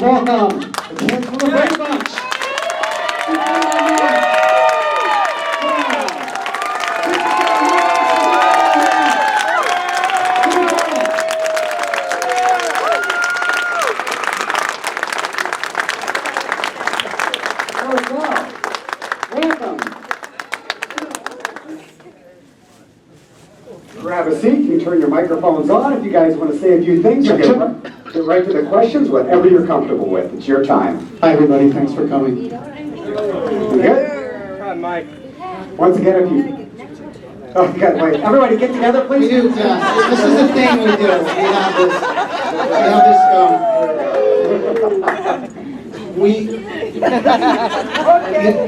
welcome the kids from the Brady Bunch. Grab a seat, you can turn your microphones on if you guys want to say a few things or get right to the questions, whatever you're comfortable with. It's your time. Hi everybody, thanks for coming. You good? Hi, Mike. Once again, if you... Oh, you gotta wait. Everybody get together, please. We do, this is the thing we do.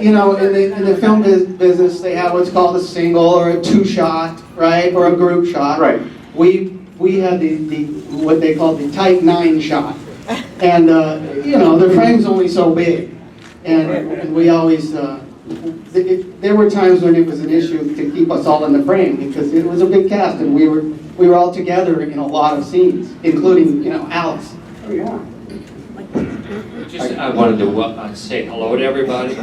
You know, in the film business, they have what's called a single or a two-shot, right, or a group shot. Right. We had the what they call the Type 9 shot, and you know, the frame's only so big, and we always there were times when it was an issue to keep us all in the frame because it was a big cast, and we were all together in a lot of scenes, including, you know, Alice. Oh yeah. I wanted to say hello to everybody.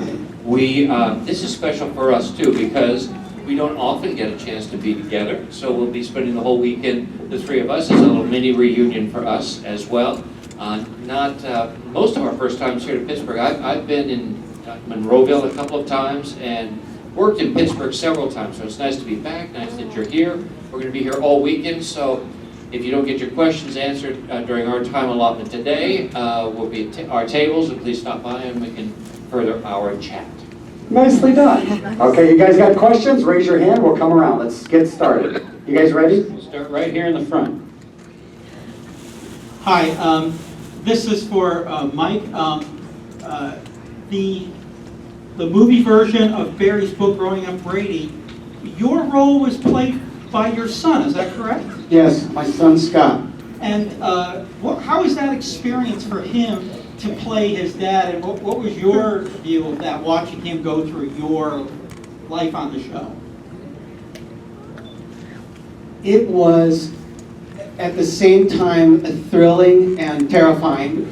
This is special for us too because we don't often get a chance to be together. So we'll be spending the whole weekend, the three of us, as a little mini reunion for us as well. Not most of our first times here to Pittsburgh. I've been in Monroeville a couple of times and worked in Pittsburgh several times. So it's nice to be back. Nice that you're here. We're going to be here all weekend. So if you don't get your questions answered during our time allotment today, we'll be at our tables, and please stop by and we can further our chat. Nicely done. Okay, you guys got questions? Raise your hand. We'll come around. Let's get started. You guys ready? We'll start right here in the front. Hi, this is for Mike. The movie version of Barry's book, Growing Up Brady, your role was played by your son, is that correct? Yes, my son Scott. And how was that experience for him to play his dad, and what was your view of that, watching him go through your life on the show? It was at the same time thrilling and terrifying,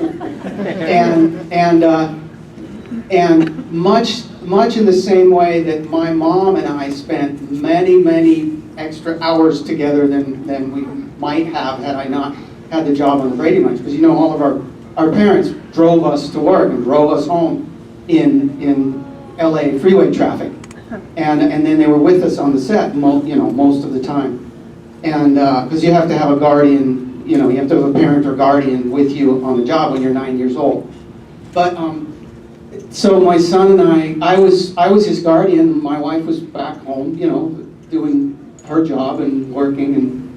and much in the same way that my mom and I spent many extra hours together than we might have had I not had the job on the Brady Bunch. Because, you know, all of our parents drove us to work and drove us home in LA freeway traffic, and then they were with us on the set, you know, most of the time. And because you have to have a guardian, you know, you have to have a parent or guardian with you on the job when you're 9 years old. But so my son and I was his guardian. My wife was back home, you know, doing her job and working,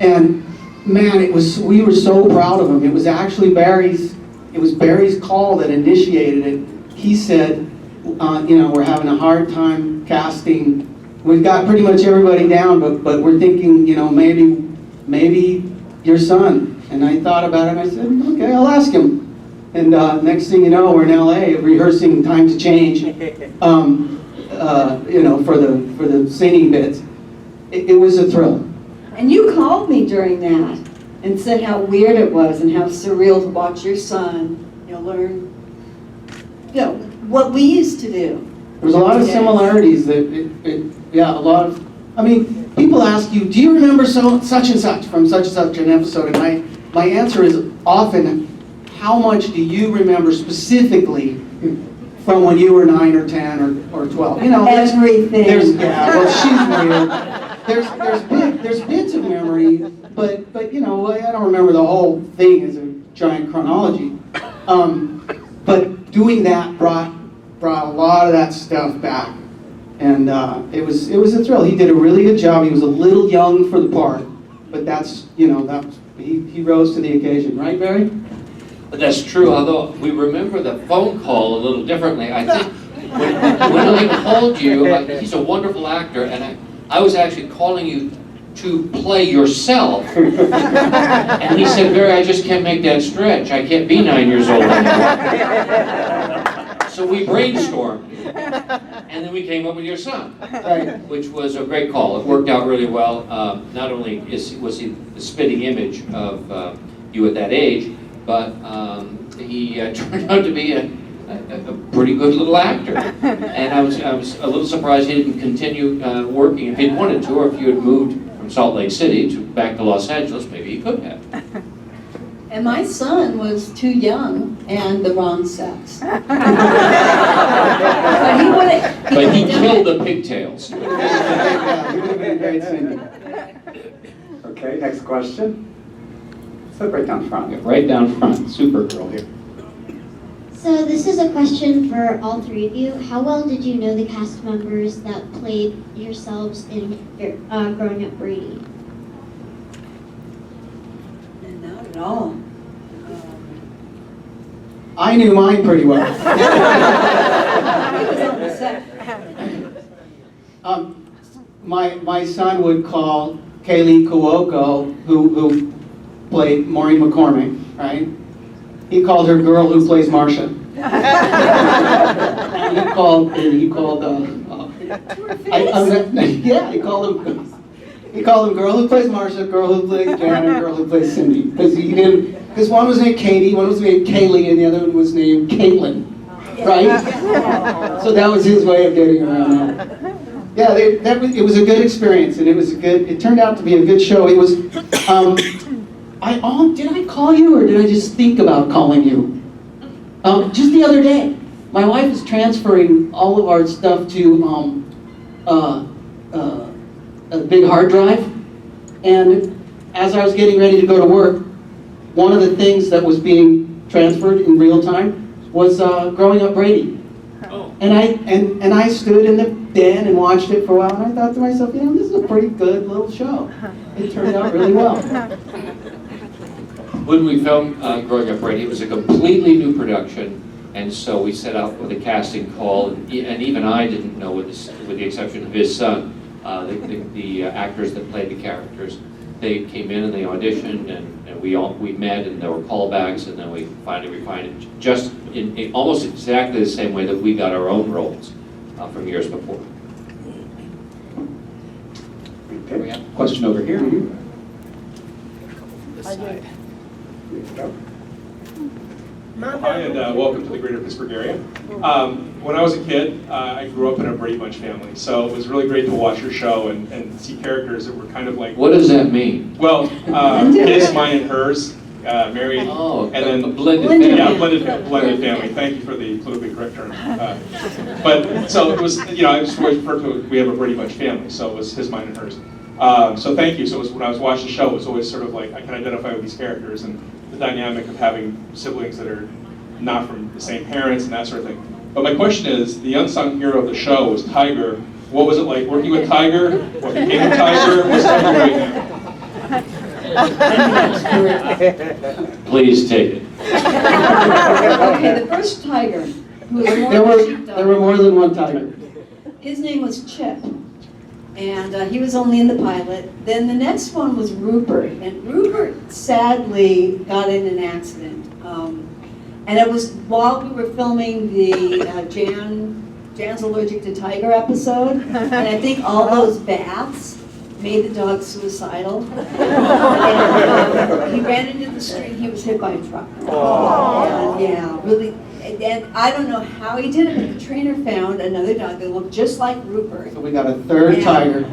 and man, we were so proud of him. It was actually Barry's call that initiated it. He said, you know, we're having a hard time casting. We've got pretty much everybody down, but we're thinking, you know, maybe your son. And I thought about it, and I said, okay, I'll ask him. And next thing you know, we're in LA rehearsing Time to Change, you know, for the singing bits. It was a thrill. And you called me during that and said how weird it was and how surreal to watch your son, you know, learn, you know, what we used to do. There was a lot of similarities yeah, a lot of, I mean, people ask you, do you remember such and such from such and such an episode? And my answer is often, how much do you remember specifically from when you were 9 or 10 or 12? You know, everything. Yeah, well, she's weird. There's bits of memory, but you know, I don't remember the whole thing as a giant chronology. But doing that brought a lot of that stuff back, and it was a thrill. He did a really good job. He was a little young for the part, but that's, you know, he rose to the occasion, right, Barry? But that's true, although we remember the phone call a little differently. I think when he called you, he's a wonderful actor, and I was actually calling you to play yourself. And he said, Barry, I just can't make that stretch. I can't be 9 years old anymore. So we brainstormed, and then we came up with your son, which was a great call. It worked out really well. Not only was he the spitting image of you at that age, but he turned out to be a pretty good little actor. And I was a little surprised he didn't continue working. If he'd wanted to, or if you had moved from Salt Lake City back to Los Angeles, maybe he could have. And my son was too young and the wrong sex. But he killed the pigtails. Yeah, he would have been a great Cindy. Okay, next question. Sit right down front. Right down front, Supergirl here. So this is a question for all three of you. How well did you know the cast members that played yourselves in Growing Up Brady? Not at all. I knew mine pretty well. He was on the set. My son would call Kaylee Cuoco, who played Maureen McCormick, right? He called her girl who plays Marcia. he called him girl who plays Marcia, girl who plays Janet, girl who plays Cindy. Because one was named Katie, one was named Kaylee, and the other one was named Caitlin, right? So that was his way of getting around that. Yeah, it was a good experience, and it turned out to be a good show. It was, did I call you, or did I just think about calling you? Just the other day, my wife is transferring all of our stuff to a big hard drive, and as I was getting ready to go to work, one of the things that was being transferred in real time was Growing Up Brady. Oh. And I stood in the den and watched it for a while, and I thought to myself, this is a pretty good little show. It turned out really well. When we filmed Growing Up Brady, it was a completely new production, and so we set out with a casting call, and even I didn't know, with the exception of his son, the actors that played the characters. They came in and they auditioned, and we met, and there were callbacks, and then we finally refined it just in almost exactly the same way that we got our own roles from years before. Okay. We have a question over here. This side. There you go. Hi, and welcome to the greater Pittsburgh area. When I was a kid, I grew up in a Brady Bunch family, so it was really great to watch your show and see characters that were kind of like... What does that mean? Well, his, mine, and hers, married, Oh, and then... a blended family. Yeah, blended family. Thank you for the politically correct term. But, so it was, I just always refer to it, we have a Brady Bunch family, so it was his, mine, and hers. So thank you. So when I was watching the show, it was always sort of like, I can identify with these characters, and the dynamic of having siblings that are not from the same parents and that sort of thing. But my question is, the unsung hero of the show was Tiger. What was it like working with Tiger? What became of Tiger? What's Tiger right now? Please take it. Okay, the first tiger, who was more of a sheepdog, There were more than one tiger. his name was Chip. And he was only in the pilot. Then the next one was Rupert. And Rupert sadly got in an accident. And it was while we were filming the Jan's Allergic to Tiger episode. And I think all those baths made the dog suicidal. And he ran into the street, he was hit by a truck. And, yeah, really. And I don't know how he did it, but the trainer found another dog that looked just like Rupert. So we got a third Yeah. tiger.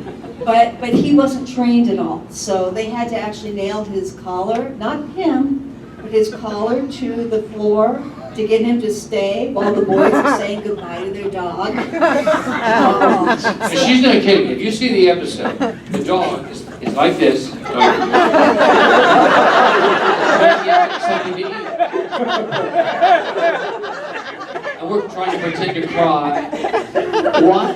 But he wasn't trained at all. So they had to actually nail his collar, not him, but his collar to the floor to get him to stay while the boys are saying goodbye to their dog. And she's not kidding. If you see the episode, the dog is like this. Something to eat. And we're trying to pretend to cry.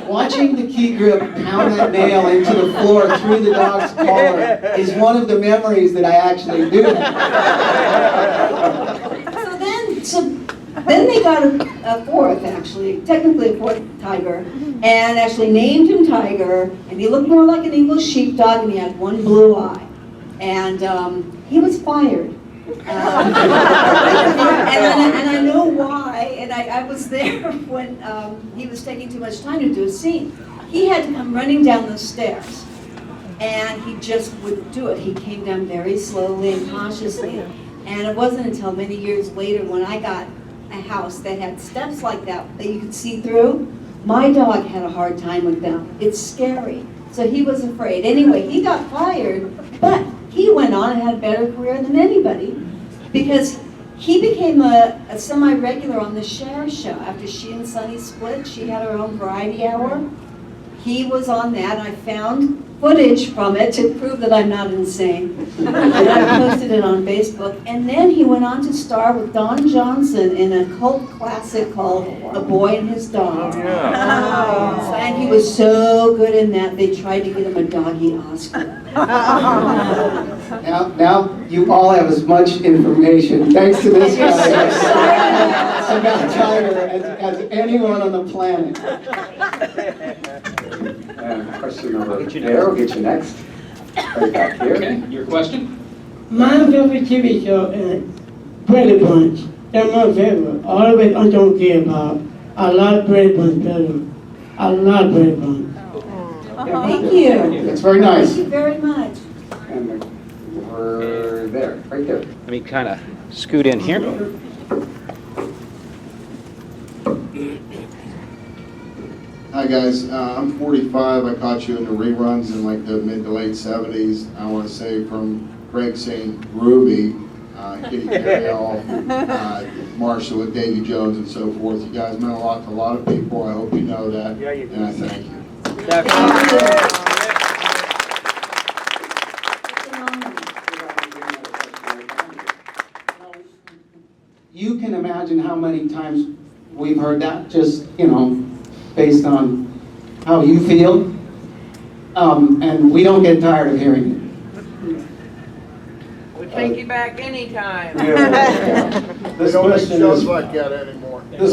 Watching the key grip pound that nail into the floor through the dog's collar is one of the memories that I actually do have. So then they got a fourth, actually, technically a fourth tiger, and actually named him Tiger, and he looked more like an English sheepdog, and he had one blue eye. And he was fired. And I know why, and I was there when he was taking too much time to do a scene. He had to come running down the stairs, and he just wouldn't do it. He came down very slowly and cautiously. And it wasn't until many years later when I got a house that had steps like that you could see through. My dog had a hard time with them. It's scary. So he was afraid. Anyway, he got fired, but he went on and had a better career than anybody because he became a semi-regular on the Cher show. After she and Sonny split, she had her own variety hour. He was on that. I found footage from it to prove that I'm not insane. And I posted it on Facebook. And then he went on to star with Don Johnson in a cult classic called A Boy and His Dog. And he was so good in that, they tried to get him a doggy Oscar. Now you all have as much information, thanks to this guy, about Tiger as anyone on the planet. And question over there, we'll get you next. Right back here. Okay, your question? My favorite TV show is Brady Bunch. That's my favorite. All of it I don't care about. I love Brady Bunch better. I love Brady Bunch. Thank you. It's very nice. Thank you very much. And over there, right there. Let me kind of scoot in here. Hi guys, I'm 45. I caught you in the reruns in like the mid to late 70s. I want to say from Greg saying Groovy, Kitty Carriall, Marshall with Davy Jones and so forth. You guys meant a lot to a lot of people. I hope you know that. Yeah, you do. And I thank you. You can imagine how many times we've heard that, just, you know, based on how you feel. And we don't get tired of hearing it. We'll take you back anytime. This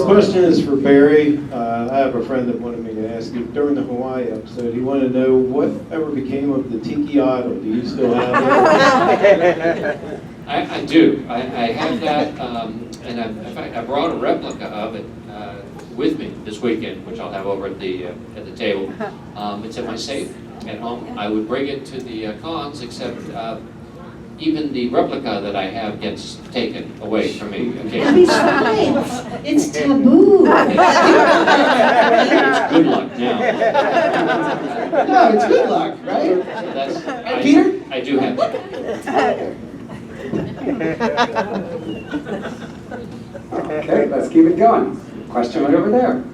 question is for Barry. I have a friend that wanted me to ask you, during the Hawaii episode, he wanted to know whatever became of the Tiki Idol. Do you still have it? I do. I have that, and in fact, I brought a replica of it with me this weekend, which I'll have over at the table. It's in my safe at home. I would bring it to the cons, except even the replica that I have gets taken away from me occasionally. Besides, it's taboo. It's good luck now. No, it's good luck, right? So that's, Peter? I do have that. Okay, let's keep it going. Question right over there.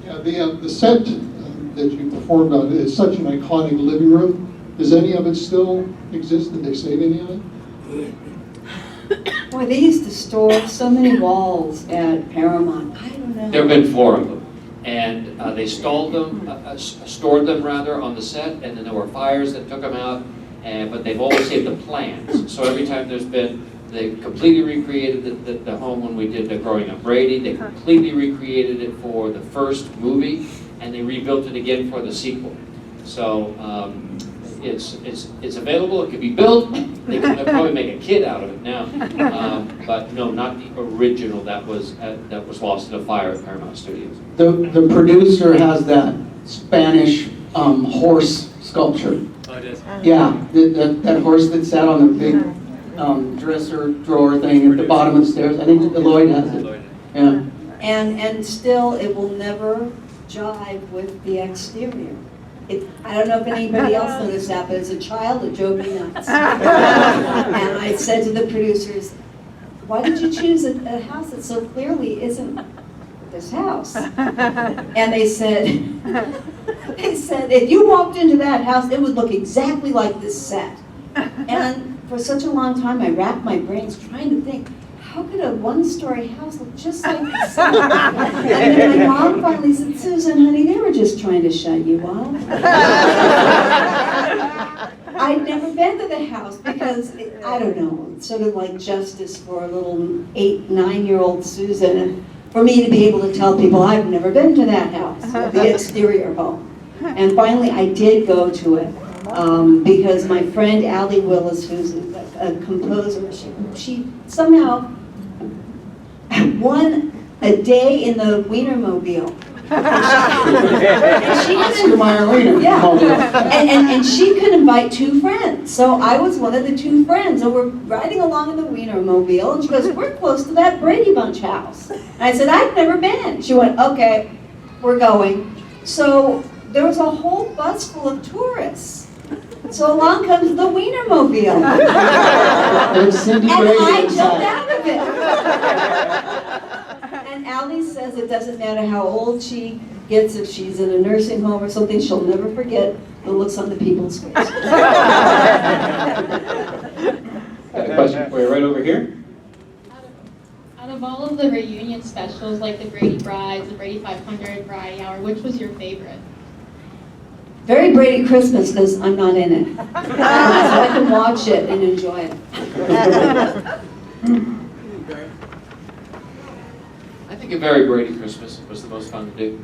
Yeah, the set that you performed on is such an iconic living room. Does any of it still exist? Did they save any of it? Boy, they used to store so many walls at Paramount. I don't know. There have been 4 of them, and they stored them rather on the set, and then there were fires that took them out. But they've always saved the plans. So every time they completely recreated the home when we did the Growing Up Brady. They completely recreated it for the first movie, and they rebuilt it again for the sequel. So it's available. It could be built. They'll probably make a kid out of it now. But no, not the original that was lost in a fire at Paramount Studios. The producer has that Spanish horse sculpture. Oh, it is? Yeah, that horse that sat on the big dresser drawer thing at the bottom of the stairs. I think Lloyd has it. Yeah. And still, it will never jive with the exterior. I don't know if anybody else noticed that, but as a child, it drove me nuts. And I said to the producers, why did you choose a house that so clearly isn't this house? And they said, if you walked into that house, it would look exactly like this set. And for such a long time, I racked my brains trying to think, how could a one-story house look just like this? And then my mom finally said, Susan, honey, they were just trying to shut you up. I'd never been to the house because, I don't know, it's sort of like justice for a little 8-, 9-year-old Susan, and for me to be able to tell people I've never been to that house, the exterior home. And finally, I did go to it because my friend Allie Willis, who's a composer, she somehow won a day in the Wienermobile Oscar Mayer later. Yeah, and she could invite 2 friends. So I was one of the 2 friends, and we're riding along in the Wienermobile, and she goes, "We're close to that Brady Bunch house." And I said, "I've never been." She went, "Okay, we're going." So there was a whole bus full of tourists. So along comes the Wienermobile. There's Cindy And Brady I inside. jumped out of it. And Allie says it doesn't matter how old she gets, if she's in a nursing home or something, she'll never forget the looks on the people's faces. Got a question for you right over here. Out of all of the reunion specials, like the Brady Brides, the Brady 500, Variety Hour, which was your favorite? Very Brady Christmas, because I'm not in it. So I can watch it and enjoy it. I think a very Brady Christmas was the most fun to do.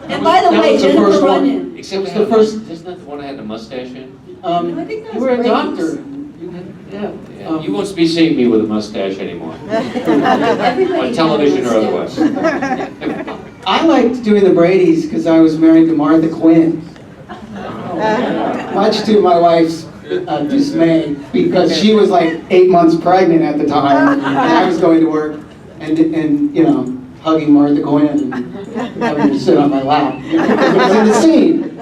And by the That way, was the Jennifer first one. Runyon. Except was the the first- isn't that the one that had the mustache in? I think that You was were a Brady's. doctor. You had, yeah. Yeah. You won't be seeing me with a mustache anymore. Everybody On television or had a otherwise. mustache. I liked doing the Bradys because I was married to Martha Quinn. Much to my wife's dismay, because she was like 8 months pregnant at the time, and I was going to work and you know, hugging Martha Quinn and having her sit on my lap. It was in the scene.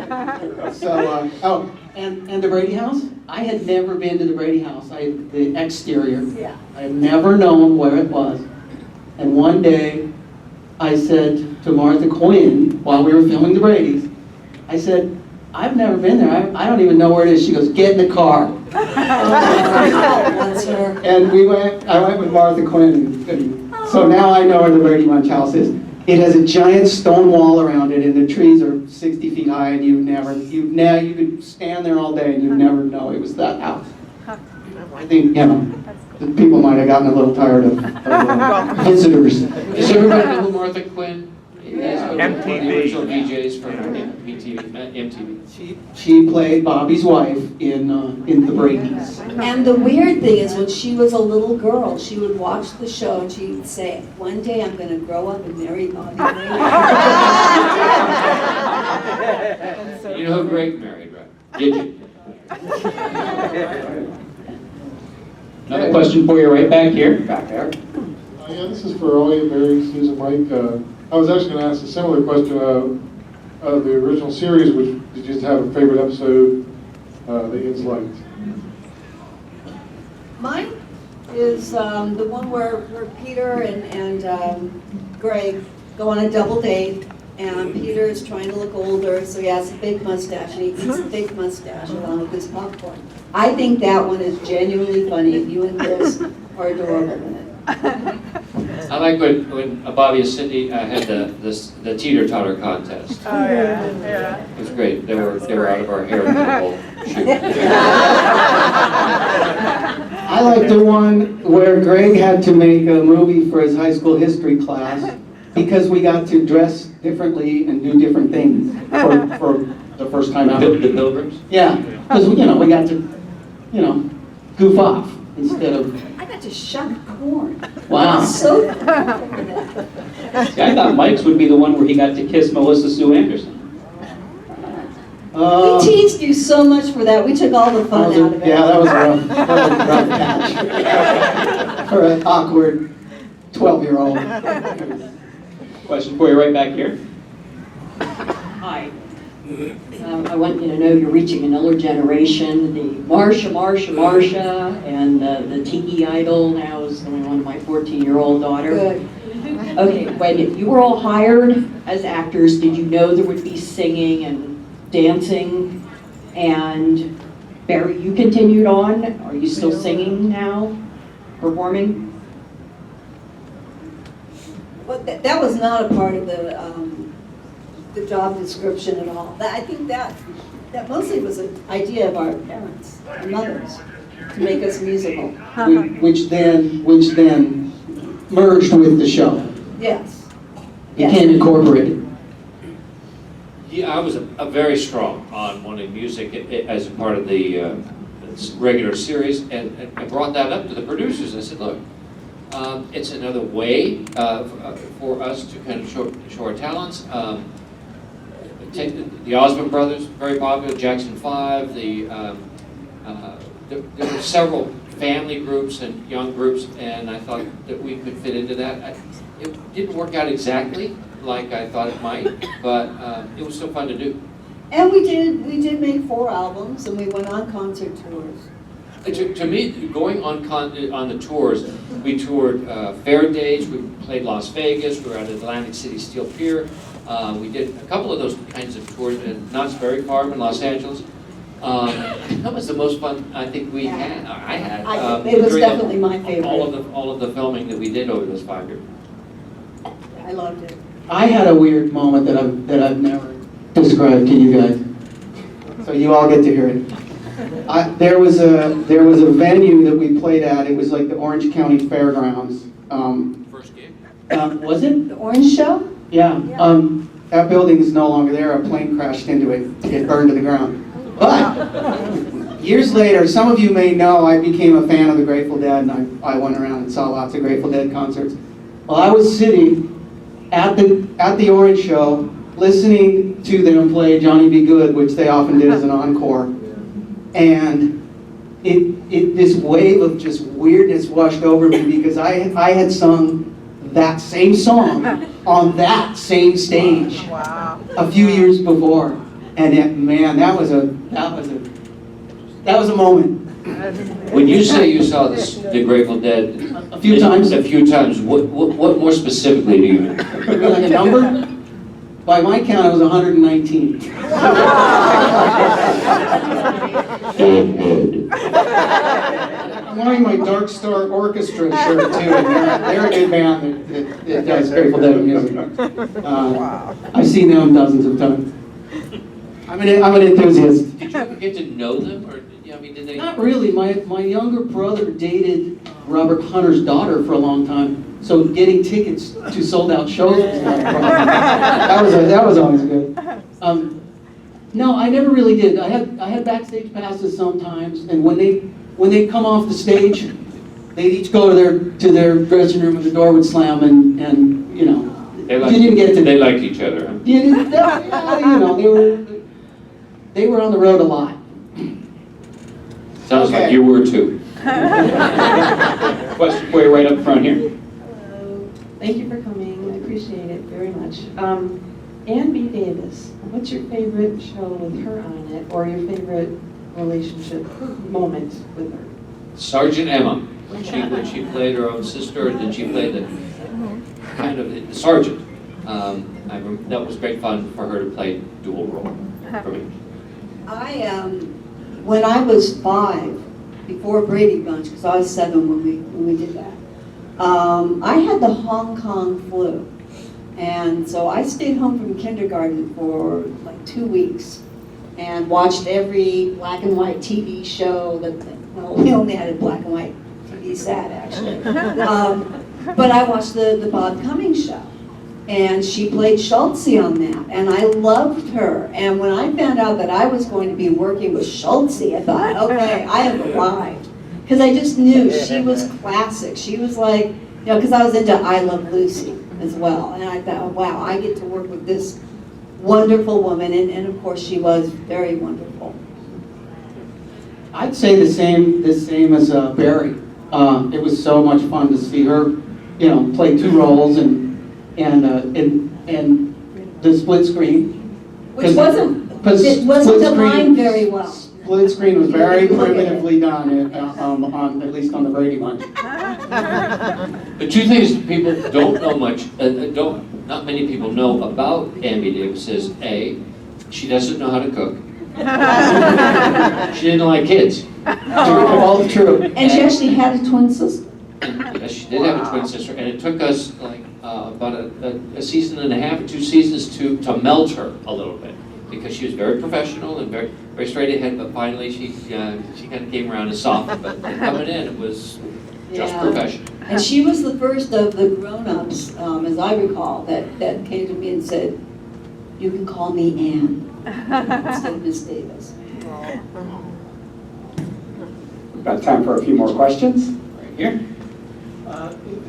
So, and the Brady house? I had never been to the Brady house. The exterior. Yeah. I had never known where it was. And one day, I said to Martha Quinn, while we were filming the Bradys, I said, "I've never been there. I don't even know where it is." She goes, "Get in the car." That's her. And I went with Martha Quinn. And so now I know where the Brady Bunch house is. It has a giant stone wall around it, and the trees are 60 feet high, and you could stand there all day and you'd never know it was that house. I think, you know, the people might have gotten a little tired of visitors. Does everybody know who Martha Quinn is? MTV. The original VJs for MTV. She played Bobby's wife in the Brady's. And the weird thing is, when she was a little girl, she would watch the show and she would say, "One day I'm going to grow up and marry Bobby." You know who Greg married, right? Did you? Another question for you right back here. Back there. Yeah, this is for Ollie, Mary, Susan, Mike. I was actually going to ask a similar question of the original series, which did you just have a favorite episode that you just liked? Mine is the one where Peter and Greg go on a double date, and Peter is trying to look older, so he has a big mustache, and he eats a big mustache along with his popcorn. I think that one is genuinely funny. You and Chris are adorable in it. I like when Bobby and Cindy had the teeter-totter contest. Oh, yeah, yeah. It was great. They were out of our hair the whole shoot. I like the one where Greg had to make a movie for his high school history class because we got to dress differently and do different things for the first time out. The Pilgrims? Yeah, because we got to, goof off instead of. I got to shuck corn. Wow. So See, I thought Mike's would be the one where he got to kiss Melissa Sue Anderson. we teased you so much for that. We took all the fun out of it. Yeah, that was rough. That was a rough catch for an awkward 12-year-old. Question for you right back here. Hi. I want you to know you're reaching another generation. The Marsha, and the Tiki Idol now is going on to my 14-year-old daughter. Good. Okay, when you were all hired as actors, did you know there would be singing and dancing? And Barry, you continued on. Are you still singing now, performing? But that was not a part of the job description at all. I think that mostly was an idea of our parents and mothers to make us musical. Which then merged with the show. Yes. Became incorporated. Yeah, I was a very strong on wanting music as a part of the regular series, and I brought that up to the producers. I said, look, It's another way for us to kind of show our talents. The Osmond Brothers, very popular, Jackson 5, there were several family groups and young groups, and I thought that we could fit into that. It didn't work out exactly like I thought it might, but it was still fun to do. And we did make 4 albums, and we went on concert tours. To me, going on the tours, we toured Fair Days, we played Las Vegas, we were at Atlantic City Steel Pier. We did a couple of those kinds of tours at Knott's Berry Farm in Los Angeles. That was the most fun I think we had. I had. It was definitely my favorite. All of the filming that we did over those 5 years. I loved it. I had a weird moment that I've never described to you guys, so you all get to hear it. There was a venue that we played at. It was like the Orange County Fairgrounds. First game. Was it the Orange Show? Yeah. That building is no longer there. A plane crashed into it. It burned to the ground. But years later, some of you may know I became a fan of the Grateful Dead, and I went around and saw lots of Grateful Dead concerts. Well, I was sitting at the Orange Show, listening to them play Johnny Be Good, which they often did as an encore, and this wave of just weirdness washed over me because I had sung that same song on that same stage a few years before, and man, that was a moment. When you say you saw the Grateful Dead a few times, what more specifically do you mean? Like a number? By my count, it was 119. I'm wearing my Dark Star Orchestra shirt too. And they're a good band that does Grateful Dead music. I've seen them dozens of times. I'm an enthusiast. Did you ever get to know them, or did they? Not really. My younger brother dated Robert Hunter's daughter for a long time. So getting tickets to sold-out shows was not a problem. That was always good. No, I never really did. I had backstage passes sometimes, and when they come off the stage, they'd each go to their dressing room, and the door would slam, and you know, They liked each other. Huh? They were on the road a lot. Sounds like you were too. Question for you right up front here. Thank you for coming. I appreciate it very much. Ann B. Davis, what's your favorite show with her on it, or your favorite relationship moment with her? Sergeant Emma, when she played her own sister, and then she played the kind of the sergeant. That was great fun for her to play dual role for me. When I was 5, before Brady Bunch, because I was 7 when we did that. I had the Hong Kong flu, and so I stayed home from kindergarten for like 2 weeks and watched every black and white TV show we only had a black and white TV set actually, but I watched the Bob Cummings show, and she played Schultze on that, and I loved her, and when I found out that I was going to be working with Schultze, I thought, okay, I have arrived. Because I just knew she was classic. She was like, because I was into I Love Lucy as well. And I thought, wow, I get to work with this wonderful woman. And of course, she was very wonderful. I'd say the same as Barry. It was so much fun to see her, play 2 roles and the split screen. Which wasn't defined very well. Split screen was very primitively done, at least on the Brady Bunch. The 2 things people don't know much, not many people know about Ann-B. Davis is A, she doesn't know how to cook. She didn't like kids. All true. And she actually had a twin sister. Yes, she did have a twin sister, and it took us like about a season and a half or 2 seasons to melt her a little bit, because she was very professional and very straight ahead, but finally she kind of came around and softened. But coming in, it was just professional. And she was the first of the grown-ups, as I recall, that came to me and said, "You can call me Ann instead of Miss Davis." We've got time for a few more questions. Right here.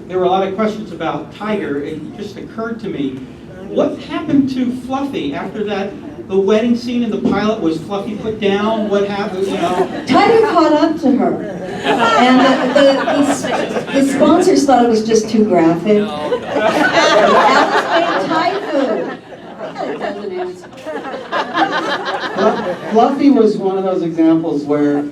there were a lot of questions about Tiger. It just occurred to me, what happened to Fluffy after that? The wedding scene in the pilot, was Fluffy put down? What happened, you know? Tiger caught up to her. And the sponsors thought it was just too graphic. Alice made Thai food. I got a dozen answers. Fluffy was one of those examples where,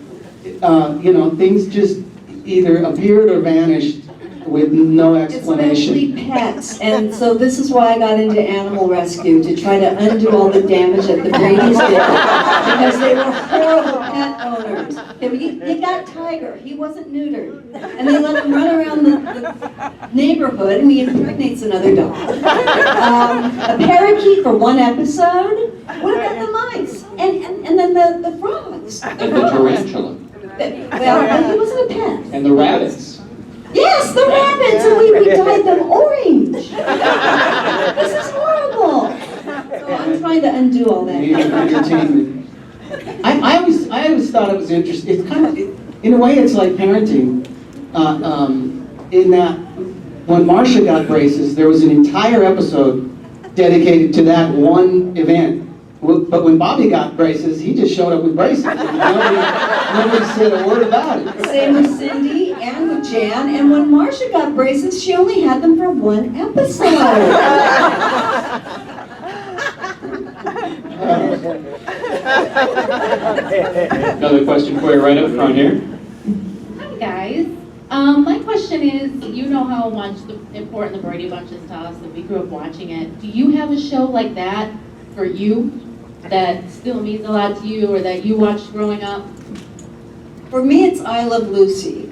things just either appeared or vanished with no explanation. It's mostly pets, and so this is why I got into animal rescue, to try to undo all the damage that the Brady's did, because they were horrible pet owners. They got Tiger, he wasn't neutered, and they let him run around the neighborhood, and he impregnates another dog. A parakeet for one episode? What about the mice? And then the frogs? And the tarantula. Well, he wasn't a pet. And the rabbits. Yes, the rabbits, and we dyed them orange. This is horrible. So I'm trying to undo all that. Entertainment. I always thought it was interesting. It's kind of, in a way, it's like parenting. In that, when Marcia got braces, there was an entire episode dedicated to that one event. But when Bobby got braces, he just showed up with braces. Nobody said a word about it. Same with Cindy and with Jan. And when Marcia got braces, she only had them for one episode. Another question for you right up front here. Hi guys. My question is, you know how much important the Brady Bunch is to us, and we grew up watching it. Do you have a show like that for you that still means a lot to you, or that you watched growing up? For me, it's I Love Lucy.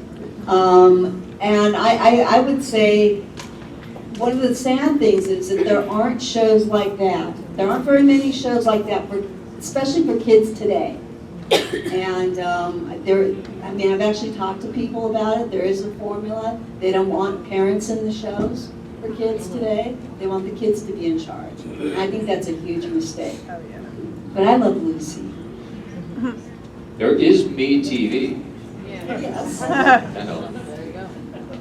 And I would say one of the sad things is that there aren't shows like that. There aren't very many shows like that, especially for kids today. And I've actually talked to people about it. There is a formula. They don't want parents in the shows for kids today. They want the kids to be in charge. And I think that's a huge mistake. But I love Lucy. There is Me TV. Yes.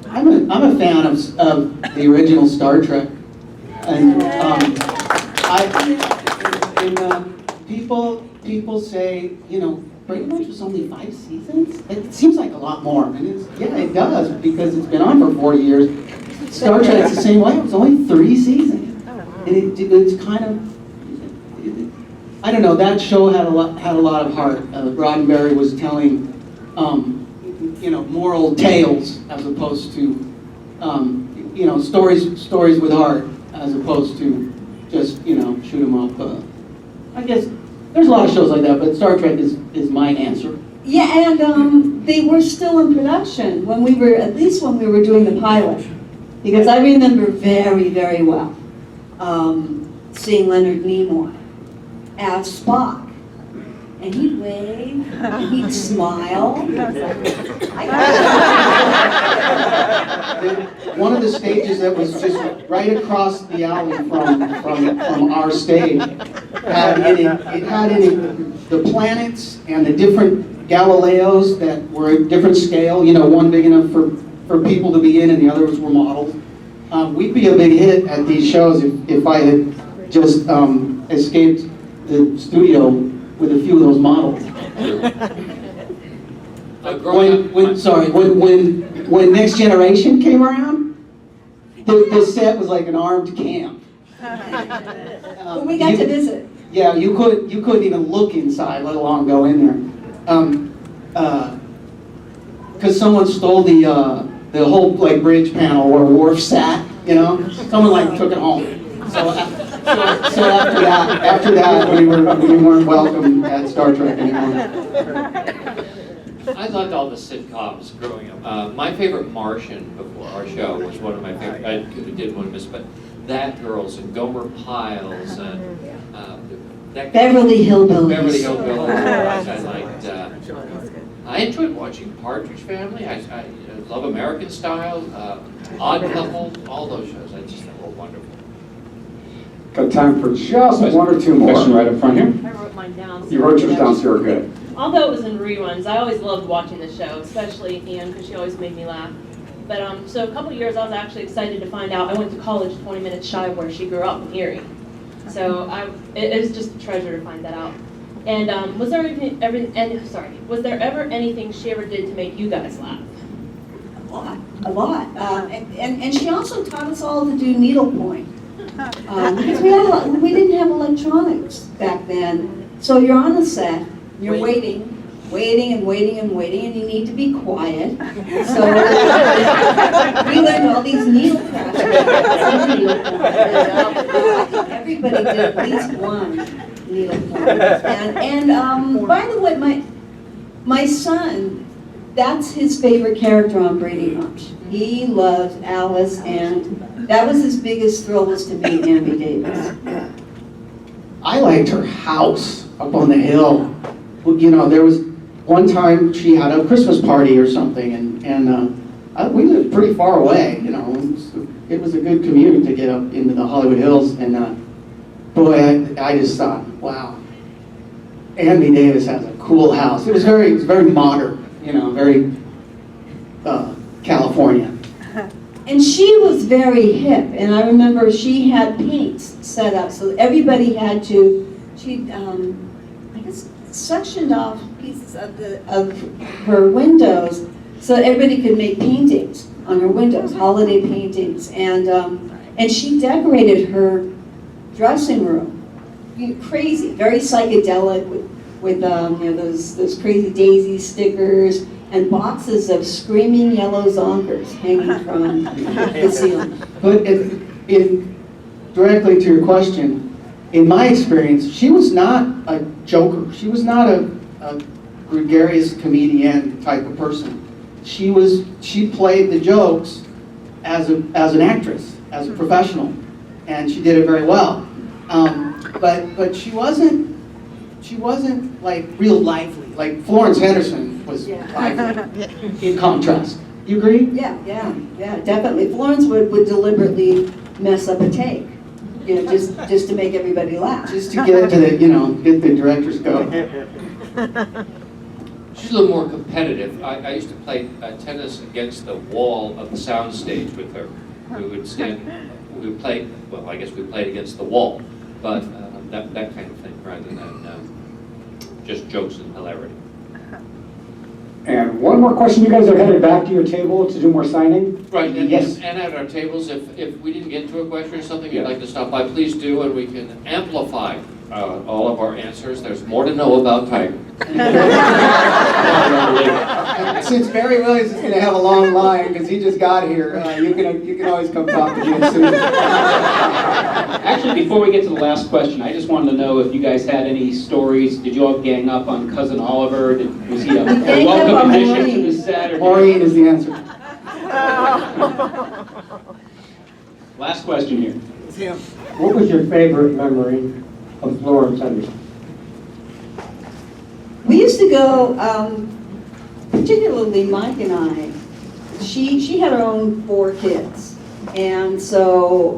I'm a fan of the original Star Trek, and people say, Brady Bunch was only 5 seasons. It seems like a lot more, and it does, because it's been on for 40 years. Star Trek's the same way. It was only 3 seasons, and it's kind of, I don't know. That show had a lot of heart. Roddenberry was telling, moral tales as opposed to, stories with heart as opposed to just, shoot 'em up. I guess there's a lot of shows like that, but Star Trek is my answer. Yeah, and they were still in production at least when we were doing the pilot, because I remember very, very well seeing Leonard Nimoy as Spock. And he'd wave, and he'd smile. One of the stages that was just right across the alley from our stage had in it the planets and the different Galileos that were a different scale, one big enough for people to be in and the others were models. We'd be a big hit at these shows if I had just escaped the studio with a few of those models. When Next Generation came around, the set was like an armed camp. We got to visit. Yeah, you couldn't even look inside, let alone go in there, because someone stole the whole bridge panel where Worf sat. Someone took it home. So after that, we weren't welcome at Star Trek anymore. I loved all the sitcoms growing up. My favorite Martian before our show was one of my favorite. I didn't want to miss, but That Girls and Gomer Pyles and Beverly Hillbillies. Beverly Hillbillies. I liked. I enjoyed watching Partridge Family. I love American Style, Odd Couple, all those shows. I just thought were wonderful. Got time for just one or two more. Question right up front here. I wrote mine down. You wrote yours down, so you're good. Although it was in reruns, I always loved watching the show, especially Ian, because she always made me laugh. But so a couple of years, I was actually excited to find out. I went to college 20 minutes shy of where she grew up in Erie. So it was just a treasure to find that out. And was there was there ever anything she ever did to make you guys laugh? A lot. And she also taught us all to do needlepoint. Because we didn't have electronics back then. So you're on the set, you're waiting, and you need to be quiet. So we learned all these needle crafts. Everybody did at least one needlepoint. And by the way, my son, that's his favorite character on Brady Bunch. He loves Alice, and that was his biggest thrill, was to meet Ambi Davis. I liked her house up on the hill. You know, there was one time she had a Christmas party or something, and we lived pretty far away. You know, it was a good commute to get up into the Hollywood Hills, and boy, I just thought, wow, Ambi Davis has a cool house. It was very modern. You know, very California. And she was very hip, and I remember she had paints set up, so everybody had to, she, I guess, suctioned off pieces of her windows so that everybody could make paintings on her windows, holiday paintings, and she decorated her dressing room, crazy, very psychedelic with you know, those crazy daisy stickers and boxes of screaming yellow zonkers hanging from the ceiling. But directly to your question, in my experience, she was not a joker. She was not a gregarious comedian type of person. She played the jokes as an actress, as a professional, and she did it very well. But she wasn't like real lively. Like Florence Henderson was lively, in contrast. You agree? Yeah, definitely. Florence would deliberately mess up a take, you know, just to make everybody laugh. Just to get to the, you know, get the director's go. She's a little more competitive. I used to play tennis against the wall of the soundstage with her. We would play, well, I guess we played against the wall, but that kind of thing rather than just jokes and hilarity. And one more question. You guys are headed back to your table to do more signing? Right, and, yes. and at our tables, if we didn't get to a question or something you'd like to stop by, please do, and we can amplify all of our answers. There's more to know about Tiger. Since Barry Williams is going to have a long line because he just got here, you can always come talk to me soon. Actually, before we get to the last question, I just wanted to know if you guys had any stories. Did you all gang up on Cousin Oliver? Was he a welcome addition to the set? Or Maureen is the answer. Last question here. What was your favorite memory of Florence Henderson? We used to go, particularly Mike and I, she had her own 4 kids. And so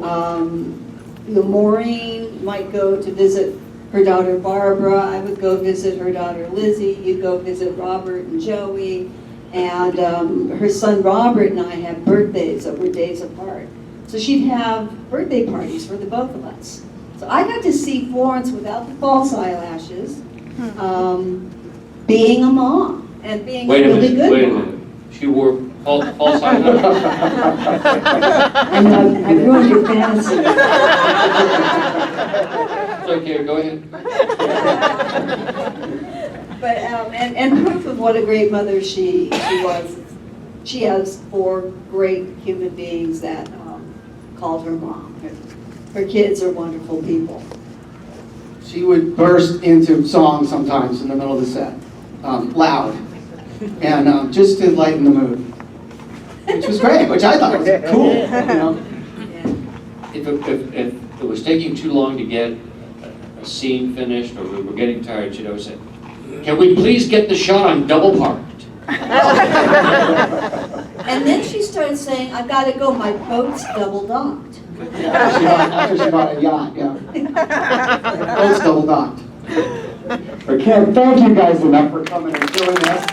Maureen might go to visit her daughter Barbara, I would go visit her daughter Lizzie, you'd go visit Robert and Joey, and her son Robert and I had birthdays that were days apart. So she'd have birthday parties for the both of us. So I got to see Florence without the false eyelashes, being a mom and being a really good Wait a mom. minute. She wore false eyelashes. I know, I ruined your fantasy. It's okay, go ahead. But and proof of what a great mother she was. She has 4 great human beings that called her mom. Her kids are wonderful people. She would burst into song sometimes in the middle of the set, loud, and just to lighten the mood, which was great, which I thought was cool. You know? If it was taking too long to get a scene finished, or we were getting tired, she'd always say, "Can we please get the shot on double parked?" And then she started saying, "I've got to go, my boat's double docked." After she bought a yacht, yeah. Both double docked. I can't thank you guys enough for coming and doing this.